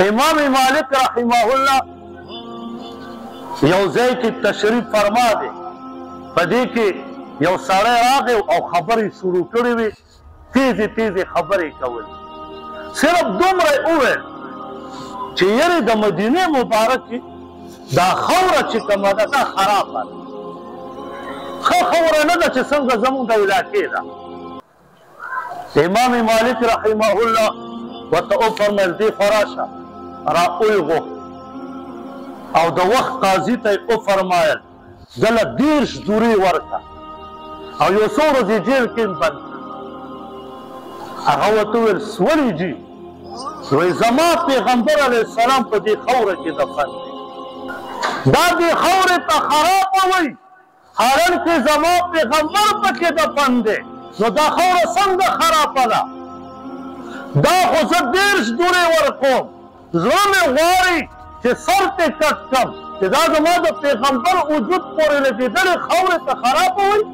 امام مالک رحمه الله یو ځای کې تشریف فرما دی، په دې کې یو سړی راغی او خبرې شروع کړې وې، تیزې تیزې خبرې کول. صرف دومره یې وویل چې یعنې د مدینې مبارکې دا خاوره چې کومه ده دا خرابه ده، ښه خاوره نه ده چې څنګه زموږ د علاقې ده. امام مالک رحمه الله ورته وفرمیل دې خوا راشه، را ویې او د وخت قاضي ته یې وفرمایل دله 30 دورې ورکړه او یو څو ورځې جیل کې بند کړه. هغه ورته وویل ولې جي؟ وایي زما پیغمبر علیه السلام په دې خاوره کې دفن دی، دا دې خاورې ته خرابه وایي حالانکې زما پیغمبر پکې دفن دی، نو دا خاوره څنګه خرابه ده؟ دا خو زه 30 دورې ورکوم، زړه مې غواړي چې سر ته کټ کړم چې دا زما د پیغمبر وجود پورې لګېدلې خاورې ته خرابه وایي.